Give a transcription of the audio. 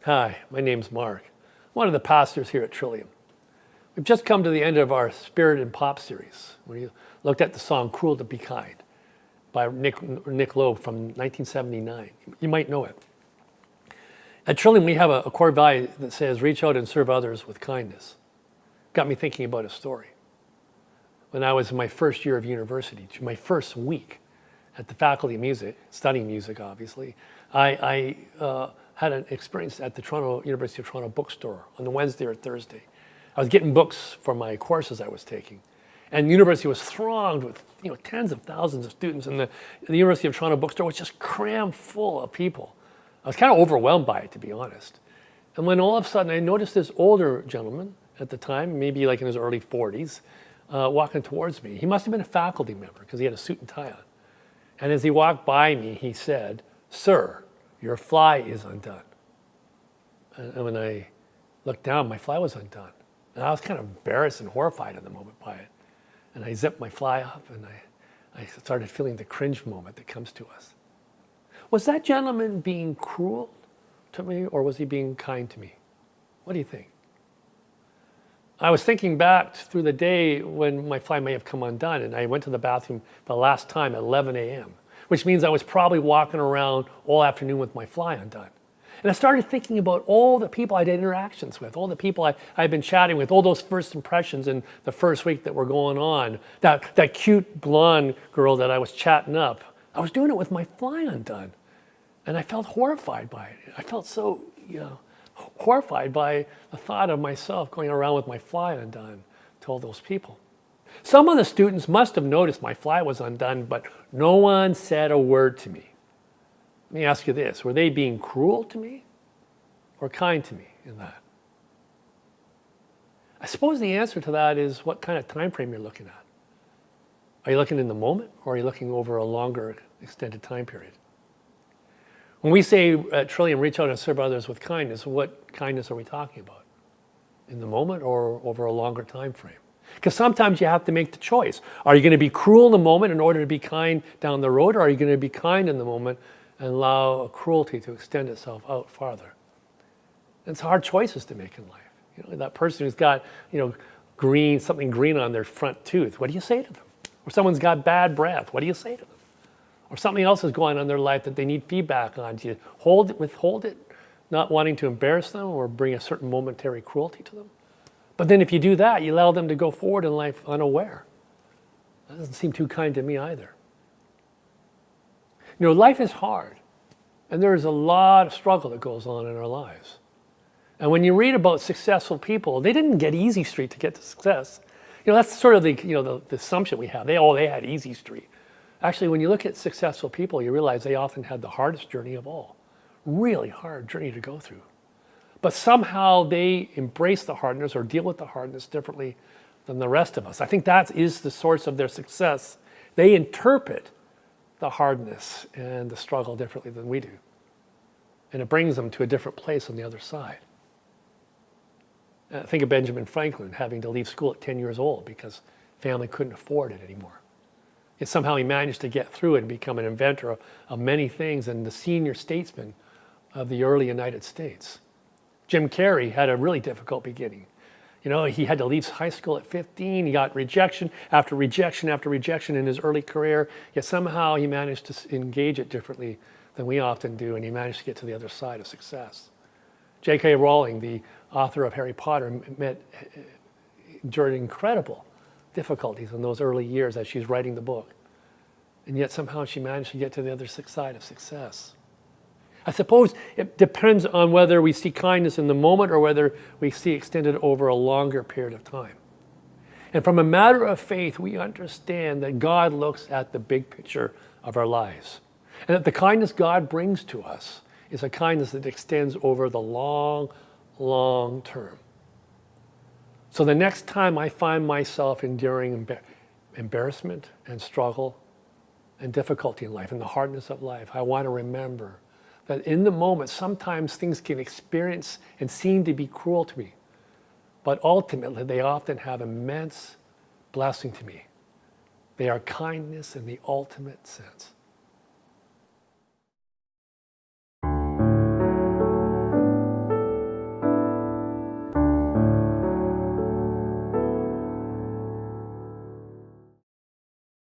Hi, my name's Mark. I'm one of the pastors here at Trillium. We've just come to the end of our Spirit and Pop series, where you looked at the song Cruel to Be Kind by Nick Lowe from 1979. You might know it. At Trillium, we have a core value that says, reach out and serve others with kindness. Got me thinking about a story. When I was in my first year of university, my first week at the Faculty of Music, studying music obviously, I had an experience at the University of Toronto bookstore on the Wednesday or Thursday. I was getting books for my courses I was taking. And the university was thronged with tens of thousands of students, and the University of Toronto bookstore was just crammed full of people. I was kind of overwhelmed by it, to be honest. And when all of a sudden I noticed this older gentleman at the time, maybe like in his early 40s, walking towards me. He must have been a faculty member because he had a suit and tie on. And as he walked by me, he said, "Sir, your fly is undone." And when I looked down, my fly was undone. And I was kind of embarrassed and horrified in the moment by it. And I zipped my fly up and I started feeling the cringe moment that comes to us. Was that gentleman being cruel to me, or was he being kind to me? What do you think? I was thinking back through the day when my fly may have come undone, and I went to the bathroom the last time at 11 a.m., which means I was probably walking around all afternoon with my fly undone. And I started thinking about all the people I'd had interactions with, all the people I'd been chatting with, all those first impressions in the first week that were going on. That cute blonde girl that I was chatting up, I was doing it with my fly undone. And I felt horrified by it. I felt so, horrified by the thought of myself going around with my fly undone to all those people. Some of the students must have noticed my fly was undone, but no one said a word to me. Let me ask you this, were they being cruel to me or kind to me in that? I suppose the answer to that is what kind of time frame you're looking at. Are you looking in the moment, or are you looking over a longer extended time period? When we say at Trillium, reach out and serve others with kindness, what kindness are we talking about? In the moment or over a longer time frame? Because sometimes you have to make the choice. Are you going to be cruel in the moment in order to be kind down the road, or are you going to be kind in the moment and allow cruelty to extend itself out farther? And it's hard choices to make in life. That person who's got, something green on their front tooth, what do you say to them? Or someone's got bad breath, what do you say to them? Or something else is going on in their life that they need feedback on. Do you hold it, withhold it, not wanting to embarrass them or bring a certain momentary cruelty to them? But then if you do that, you allow them to go forward in life unaware. That doesn't seem too kind to me either. Life is hard, and there is a lot of struggle that goes on in our lives. And when you read about successful people, they didn't get easy street to get to success. That's sort of the assumption we have. They had easy street. Actually, when you look at successful people, you realize they often had the hardest journey of all. Really hard journey to go through. But somehow they embrace the hardness or deal with the hardness differently than the rest of us. I think that is the source of their success. They interpret the hardness and the struggle differently than we do. And it brings them to a different place on the other side. Think of Benjamin Franklin having to leave school at 10 years old because family couldn't afford it anymore. Yet somehow he managed to get through it and become an inventor of many things and the senior statesman of the early United States. Jim Carrey had a really difficult beginning. He had to leave high school at 15. He got rejection after rejection after rejection in his early career. Yet somehow he managed to engage it differently than we often do, and he managed to get to the other side of success. J.K. Rowling, the author of Harry Potter, endured incredible difficulties in those early years as she's writing the book. And yet somehow she managed to get to the other side of success. I suppose it depends on whether we see kindness in the moment or whether we see extended over a longer period of time. And from a matter of faith, we understand that God looks at the big picture of our lives. And that the kindness God brings to us is a kindness that extends over the long, long term. So the next time I find myself enduring embarrassment and struggle and difficulty in life and the hardness of life, I want to remember that in the moment, sometimes things can experience and seem to be cruel to me. But ultimately, they often have immense blessing to me. They are kindness in the ultimate sense.